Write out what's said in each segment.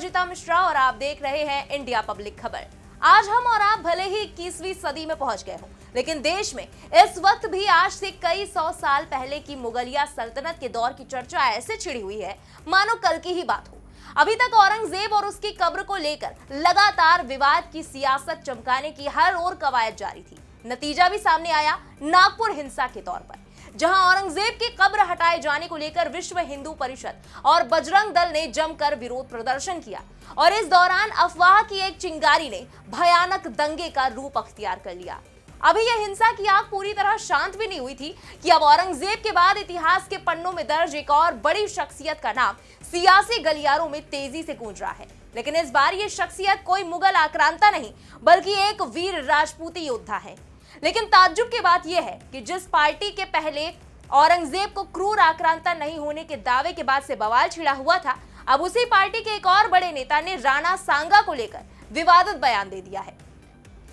अर्जिता मिश्रा और आप देख रहे हैं इंडिया पब्लिक खबर। आज हम और आप भले ही 21वीं सदी में पहुंच गए हों, लेकिन देश में इस वक्त भी आज से कई सौ साल पहले की मुगलिया सल्तनत के दौर की चर्चा ऐसे छिड़ी हुई है मानो कल की ही बात हो। अभी तक औरंगजेब और उसकी कब्र को लेकर लगातार विवाद की सियासत चमकाने की हर ओर कवायद जारी थी। नतीजा भी सामने आया नागपुर हिंसा के तौर पर, जहां औरंगजेब की कब्र हटाए जाने को लेकर विश्व हिंदू परिषद और बजरंग दल ने जमकर विरोध प्रदर्शन किया और इस दौरान अफवाह की एक चिंगारी ने भयानक दंगे का रूप अख्तियार कर लिया। अभी यह हिंसा की आग पूरी तरह शांत भी नहीं हुई थी कि अब औरंगजेब के बाद इतिहास के पन्नों में दर्ज एक और बड़ी शख्सियत का नाम सियासी गलियारों में तेजी से गूंज रहा है। लेकिन इस बार यह शख्सियत कोई मुगल आक्रांता नहीं बल्कि एक वीर राजपूती योद्धा है। लेकिन ताज्जुब की बात यह है कि जिस पार्टी के पहले औरंगजेब को क्रूर आक्रांता नहीं होने के दावे के बाद से बवाल छिड़ा हुआ था, अब उसी पार्टी के एक और बड़े नेता ने राणा सांगा को लेकर विवादित बयान दे दिया है।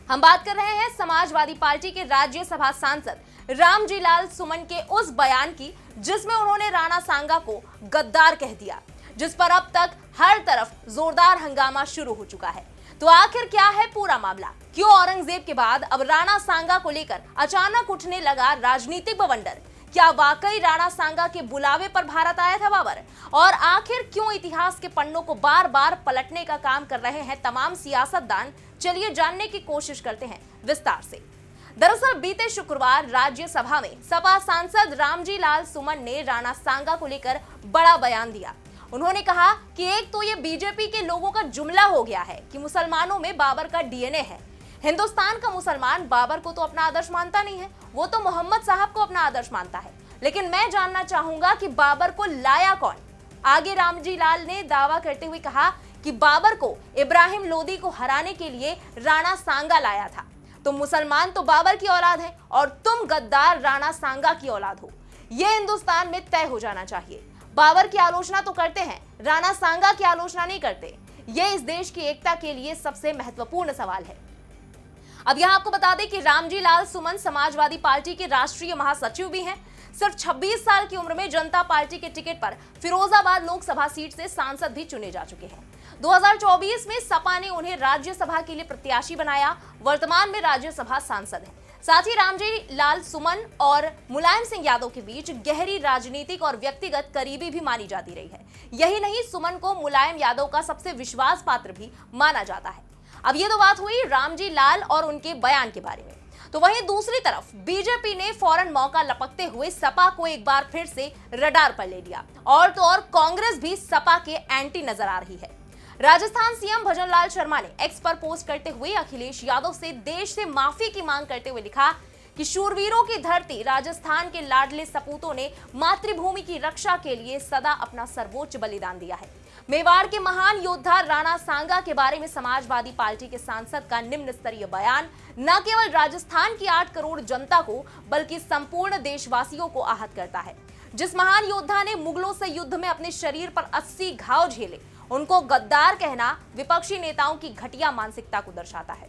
हम बात कर रहे हैं समाजवादी पार्टी के राज्यसभा सांसद रामजी लाल सुमन के उस बयान की जिसमें उन्होंने राणा सांगा को गद्दार कह दिया, जिस पर अब तक हर तरफ जोरदार हंगामा शुरू हो चुका है। तो आखिर क्या है पूरा मामला? क्यों औरंगजेब के बाद अब राणा सांगा को लेकर अचानक उठने लगा राजनीतिक बवंडर? क्या वाकई राणा सांगा के बुलावे पर भारत आया था बाबर? और आखिर क्यों इतिहास के पन्नों को बार बार पलटने का काम कर रहे हैं तमाम सियासतदान? चलिए जानने की कोशिश करते हैं विस्तार से। दरअसल बीते शुक्रवार राज्यसभा में सपा सांसद रामजी लाल सुमन ने राणा सांगा को लेकर बड़ा बयान दिया। उन्होंने कहा कि एक तो ये बीजेपी के लोगों का जुमला हो गया है कि मुसलमानों में बाबर का डीएनए है। हिंदुस्तान का मुसलमान बाबर को तो अपना आदर्श मानता नहीं है, वो तो मोहम्मद साहब को अपना आदर्श मानता है। लेकिन मैं जानना चाहूंगा कि बाबर को लाया कौन? आगे रामजी लाल ने दावा करते हुए कहा कि बाबर को इब्राहिम लोदी को हराने के लिए राणा सांगा लाया था। तो मुसलमान तो बाबर की औलाद है और तुम गद्दार राणा सांगा की औलाद हो। यह हिंदुस्तान में तय हो जाना चाहिए। बाबर की आलोचना तो करते हैं, राणा सांगा की आलोचना नहीं करते। यह इस देश की एकता के लिए सबसे महत्वपूर्ण सवाल है। अब यहां आपको बता दें कि रामजी लाल सुमन समाजवादी पार्टी के राष्ट्रीय महासचिव भी हैं। सिर्फ 26 साल की उम्र में जनता पार्टी के टिकट पर फिरोजाबाद लोकसभा सीट से सांसद भी चुने जा चुके हैं। 2024 में सपा ने उन्हें राज्यसभा के लिए प्रत्याशी बनाया। वर्तमान में राज्यसभा सांसद हैं। साथ ही रामजी लाल सुमन और मुलायम सिंह यादव के बीच गहरी राजनीतिक और व्यक्तिगत करीबी भी मानी जाती रही है। यही नहीं, सुमन को मुलायम यादव का सबसे विश्वास पात्र भी माना जाता है। अब ये तो बात हुई रामजी लाल और उनके बयान के बारे में। तो वहीं दूसरी तरफ बीजेपी ने फौरन मौका लपकते हुए सपा को एक बार फिर से रडार पर ले लिया और तो और कांग्रेस भी सपा के एंटी नजर आ रही है। राजस्थान सीएम भजनलाल शर्मा ने एक्स पर पोस्ट करते हुए अखिलेश यादव से देश से माफी की मांग करते हुए लिखा कि शूरवीरों की धरती राजस्थान के लाडले सपूतों ने मातृभूमि की रक्षा के लिए सदा अपना सर्वोच्च बलिदान दिया है। मेवाड़ के महान योद्धा राणा सांगा के बारे में समाजवादी पार्टी के सांसद का निम्न स्तरीय बयान न केवल राजस्थान की 8 करोड़ जनता को बल्कि संपूर्ण देशवासियों को आहत करता है। जिस महान योद्धा ने मुगलों से युद्ध में अपने शरीर पर 80 घाव झेले, उनको गद्दार कहना विपक्षी नेताओं की घटिया मानसिकता को दर्शाता है।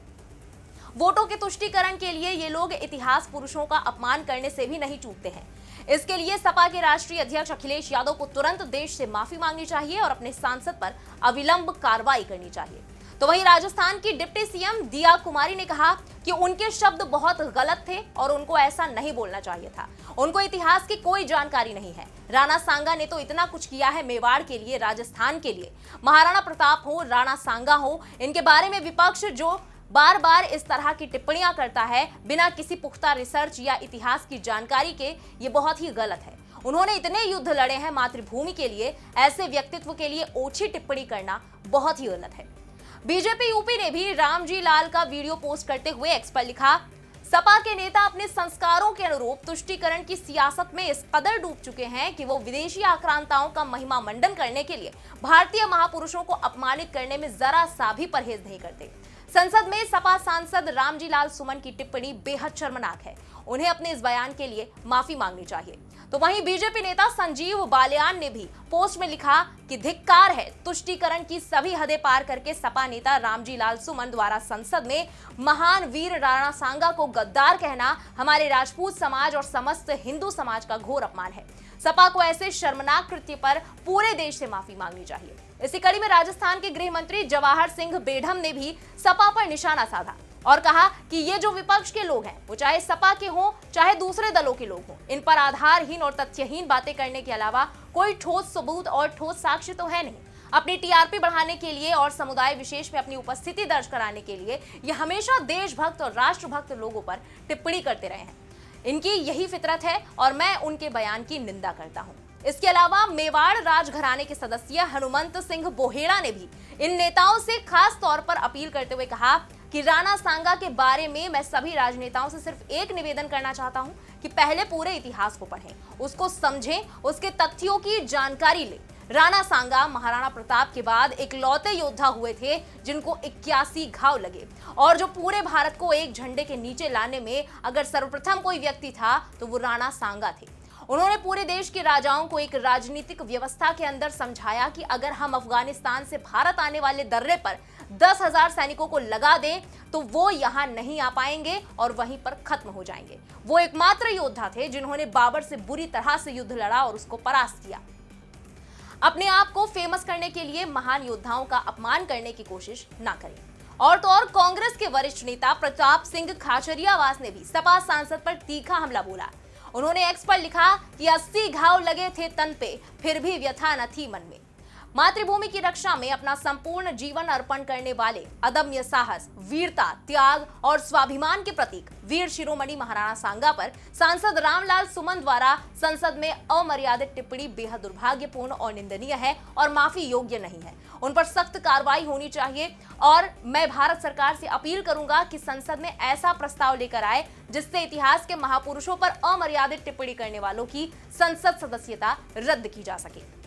वोटों के तुष्टीकरण के लिए ये लोग इतिहास पुरुषों का अपमान करने से भी नहीं चूकते हैं। इसके लिए सपा के राष्ट्रीय अध्यक्ष अखिलेश यादव को तुरंत देश से माफी मांगनी चाहिए और अपने सांसद पर अविलंब कार्रवाई करनी चाहिए। तो वहीं राजस्थान की डिप्टी सीएम दिया कुमारी ने कहा कि उनके शब्द बहुत गलत थे और उनको ऐसा नहीं बोलना चाहिए था। उनको इतिहास की कोई जानकारी नहीं है। राणा सांगा ने तो इतना कुछ किया है मेवाड़ के लिए, राजस्थान के लिए। महाराणा प्रताप हो, राणा सांगा हो, इनके बारे में विपक्ष जो बार बार इस तरह की टिप्पणियां करता है बिना किसी पुख्ता रिसर्च या इतिहास की जानकारी के, ये बहुत ही गलत है। उन्होंने इतने युद्ध लड़े हैं मातृभूमि के लिए, ऐसे व्यक्तित्व के लिए ओछी टिप्पणी करना बहुत ही गलत है। बीजेपी यूपी ने भी रामजी लाल का वीडियो पोस्ट करते हुए एक्स पर लिखा, सपा के नेता अपने संस्कारों के अनुरूप तुष्टीकरण की सियासत में इस कदर डूब चुके हैं कि वो विदेशी आक्रांताओं का महिमा मंडन करने के लिए भारतीय महापुरुषों को अपमानित करने में जरा सा भी परहेज नहीं करते। संसद में सपा सांसद रामजी लाल सुमन की टिप्पणी बेहद शर्मनाक है। उन्हें अपने इस बयान के लिए माफी मांगनी चाहिए। तो वहीं बीजेपी नेता संजीव बालियान ने भी पोस्ट में लिखा कि धिक्कार है, तुष्टीकरण की सभी हदें पार करके सपा नेता रामजी लाल सुमन द्वारा संसद में महान वीर राणा सांगा को गद्दार कहना हमारे राजपूत समाज और समस्त हिंदू समाज का घोर अपमान है। सपा को ऐसे शर्मनाक कृत्य पर पूरे देश से माफी मांगनी चाहिए। इसी कड़ी में राजस्थान के गृह मंत्री जवाहर सिंह बेढम ने भी सपा पर निशाना साधा और कहा कि ये जो विपक्ष के लोग हैं, वो चाहे सपा के हों चाहे दूसरे दलों के लोग हों, इन पर आधारहीन और तथ्यहीन बातें करने के अलावा कोई ठोस सबूत और ठोस साक्ष्य तो है नहीं। अपनी टीआरपी बढ़ाने के लिए और समुदाय विशेष में अपनी उपस्थिति दर्ज कराने के लिए ये हमेशा देशभक्त और राष्ट्रभक्त लोगों पर टिप्पणी करते रहे हैं। इनकी यही फितरत है और मैं उनके बयान की निंदा करता हूं। इसके अलावा मेवाड़ राजघराने के सदस्य हनुमंत सिंह बोहेड़ा ने भी इन नेताओं से खास तौर पर अपील करते हुए कहा कि राणा सांगा के बारे में मैं सभी राजनेताओं से सिर्फ एक निवेदन करना चाहता हूं कि पहले पूरे इतिहास को पढ़ें, उसको समझें, उसके तथ्यों की जानकारी लें। राणा सांगा महाराणा प्रताप के बाद इकलौते योद्धा हुए थे जिनको 81 घाव लगे और जो पूरे भारत को एक झंडे के नीचे लाने में अगर सर्वप्रथम कोई व्यक्ति था तो वो राणा सांगा थे। उन्होंने पूरे देश के राजाओं को एक राजनीतिक व्यवस्था के अंदर समझाया कि अगर हम अफगानिस्तान से भारत आने वाले दर्रे पर 10,000 सैनिकों को लगा दें तो वो यहाँ नहीं आ पाएंगे और वहीं पर खत्म हो जाएंगे। वो एकमात्र योद्धा थे जिन्होंने बाबर से बुरी तरह से युद्ध लड़ा और उसको परास्त किया। अपने आप को फेमस करने के लिए महान योद्धाओं का अपमान करने की कोशिश ना करें। और तो और कांग्रेस के वरिष्ठ नेता प्रताप सिंह खाचरियावास ने भी सपा सांसद पर तीखा हमला बोला। उन्होंने एक्स पर लिखा कि 80 घाव लगे थे तन पे, फिर भी व्यथा न थी मन में। मातृभूमि की रक्षा में अपना संपूर्ण जीवन अर्पण करने वाले अदम्य साहस, वीरता, त्याग और स्वाभिमान के प्रतीक वीर शिरोमणि महाराणा सांगा पर सांसद रामलाल सुमन द्वारा संसद में अमर्यादित टिप्पणी बेहद दुर्भाग्यपूर्ण और निंदनीय है और माफी योग्य नहीं है। उन पर सख्त कार्रवाई होनी चाहिए और मैं भारत सरकार से अपील करूंगा कि संसद में ऐसा प्रस्ताव लेकर आए जिससे इतिहास के महापुरुषों पर अमर्यादित टिप्पणी करने वालों की संसद सदस्यता रद्द की जा सके।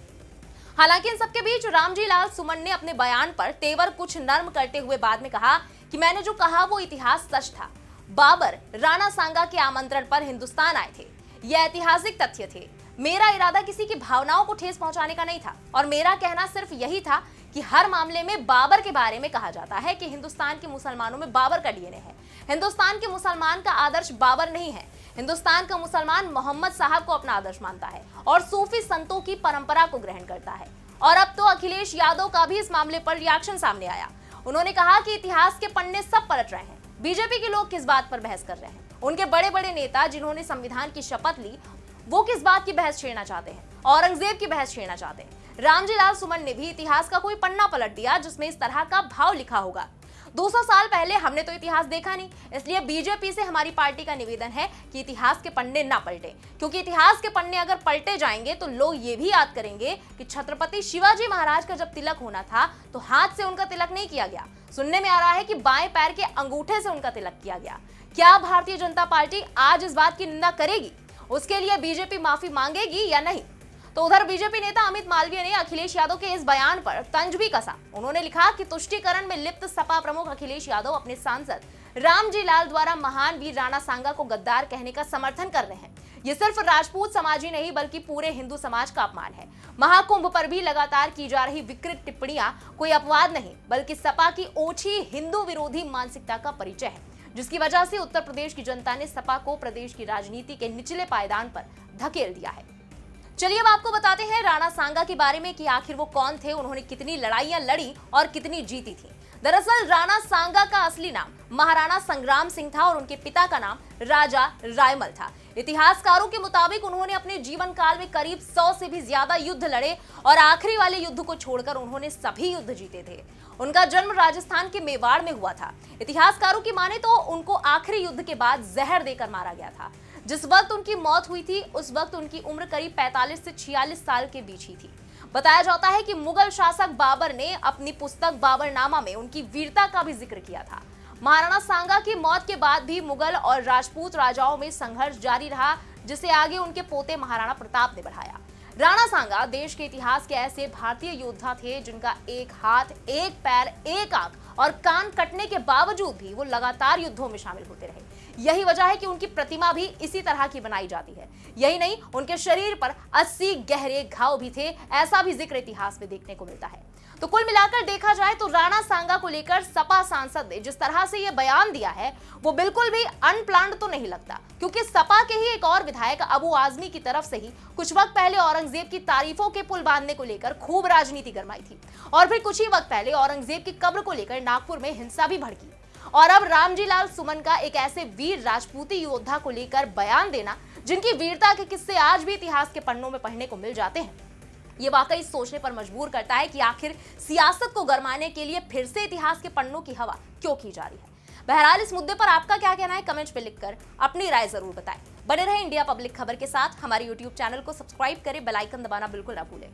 हालांकि इन सबके बीच रामजी लाल सुमन ने अपने बयान पर तेवर कुछ नर्म करते हुए बाद में कहा कि मैंने जो कहा वो इतिहास सच था। बाबर राणा सांगा के आमंत्रण पर हिंदुस्तान आए थे, ये ऐतिहासिक तथ्य थे। मेरा इरादा किसी की भावनाओं को ठेस पहुंचाने का नहीं था और मेरा कहना सिर्फ यही था कि हर मामले में बाबर के बारे में कहा जाता है कि हिंदुस्तान के मुसलमानों में बाबर का डीएनए है। हिंदुस्तान के मुसलमान का आदर्श बाबर नहीं है। हिंदुस्तान का मुसलमान मोहम्मद साहब को अपना आदर्श मानता है और सूफी संतों की परंपरा को ग्रहण करता है। और अब तो अखिलेश यादव का भी इस मामले पर रिएक्शन सामने आया। उन्होंने कहा कि इतिहास के पन्ने सब पलट रहे हैं। बीजेपी के लोग किस बात पर बहस कर रहे हैं? उनके बड़े बड़े नेता जिन्होंने संविधान की शपथ ली वो किस बात की बहस छेड़ना चाहते हैं? औरंगजेब की बहस छेड़ना चाहते हैं। रामजी लाल सुमन ने भी इतिहास का कोई पन्ना पलट दिया जिसमें इस तरह का भाव लिखा होगा। 200 साल पहले हमने तो इतिहास देखा नहीं, इसलिए बीजेपी से हमारी पार्टी का निवेदन है कि इतिहास के पन्ने ना पलटे, क्योंकि इतिहास के पन्ने अगर पलटे जाएंगे तो लोग ये भी याद करेंगे कि छत्रपति शिवाजी महाराज का जब तिलक होना था तो हाथ से उनका तिलक नहीं किया गया। सुनने में आ रहा है कि बाएं पैर के अंगूठे से उनका तिलक किया गया। क्या भारतीय जनता पार्टी आज इस बात की निंदा करेगी? उसके लिए बीजेपी माफी मांगेगी या नहीं? तो उधर बीजेपी नेता अमित मालवीय ने अखिलेश यादव के इस बयान पर तंज भी कसा। उन्होंने लिखा कि तुष्टीकरण में लिप्त सपा प्रमुख अखिलेश यादव अपने सांसद रामजी लाल द्वारा महान वीर राणा सांगा को गद्दार कहने का समर्थन कर रहे हैं। ये सिर्फ राजपूत समाज ही नहीं बल्कि पूरे हिंदू समाज का अपमान है। महाकुंभ पर भी लगातार की जा रही विकृत टिप्पणियां कोई अपवाद नहीं बल्कि सपा की ओछी हिंदू विरोधी मानसिकता का परिचय है, जिसकी वजह से उत्तर प्रदेश की जनता ने सपा को प्रदेश की राजनीति के निचले पायदान पर धकेल दिया है। चलिए अब आपको बताते हैं राणा सांगा के बारे में कि आखिर वो कौन थे, उन्होंने कितनी लड़ाइयां लड़ी और कितनी जीती थी। दरअसल राणा सांगा का असली नाम महाराणा संग्राम सिंह था और उनके पिता का नाम राजा रायमल था। इतिहासकारों के मुताबिक उन्होंने अपने जीवन काल में करीब 100 से भी ज्यादा युद्ध लड़े और आखिरी वाले युद्ध को छोड़कर उन्होंने सभी युद्ध जीते थे। उनका जन्म राजस्थान के मेवाड़ में हुआ था। इतिहासकारों की माने तो उनको आखिरी युद्ध के बाद जहर देकर मारा गया था। जिस वक्त उनकी मौत हुई थी उस वक्त उनकी उम्र करीब 45 से 46 साल के बीच ही थी। बताया जाता है कि मुगल शासक बाबर ने अपनी पुस्तक बाबरनामा में उनकी वीरता का भी जिक्र किया था। महाराणा सांगा की मौत के बाद भी मुगल और राजपूत राजाओं में संघर्ष जारी रहा, जिसे आगे उनके पोते महाराणा प्रताप ने बढ़ाया। राणा सांगा देश के इतिहास के ऐसे भारतीय योद्धा थे जिनका एक हाथ, एक पैर, एक आंख और कान कटने के बावजूद भी वो लगातार युद्धों में शामिल होते रहे। यही वजह है कि उनकी प्रतिमा भी इसी तरह की बनाई जाती है। यही नहीं, उनके शरीर पर 80 गहरे घाव भी थे, ऐसा भी जिक्र इतिहास में देखने को मिलता है। तो कुल मिलाकर देखा जाए तो राणा सांगा को लेकर सपा सांसद ने जिस तरह से यह बयान दिया है वो बिल्कुल भी अनप्लान्ड तो नहीं लगता, क्योंकि सपा के ही एक और विधायक अबू आजमी की तरफ से ही कुछ वक्त पहले औरंगजेब की तारीफों के पुल बांधने को लेकर खूब राजनीति गरमाई थी, और फिर कुछ ही वक्त पहले औरंगजेब की कब्र को लेकर नागपुर में हिंसा भी भड़की। और अब रामजी लाल सुमन का एक ऐसे वीर राजपूती योद्धा को लेकर बयान देना जिनकी वीरता के किस्से आज भी इतिहास के पन्नों में पढ़ने को मिल जाते हैं, ये वाकई सोचने पर मजबूर करता है कि आखिर सियासत को गरमाने के लिए फिर से इतिहास के पन्नों की हवा क्यों की जा रही है। बहरहाल इस मुद्दे पर आपका क्या कहना है, कमेंट्स पे लिखकर अपनी राय जरूर बताएं। बने रहे इंडिया पब्लिक खबर के साथ। हमारे YouTube चैनल को सब्सक्राइब करें, बेल आइकन दबाना बिल्कुल ना भूलें।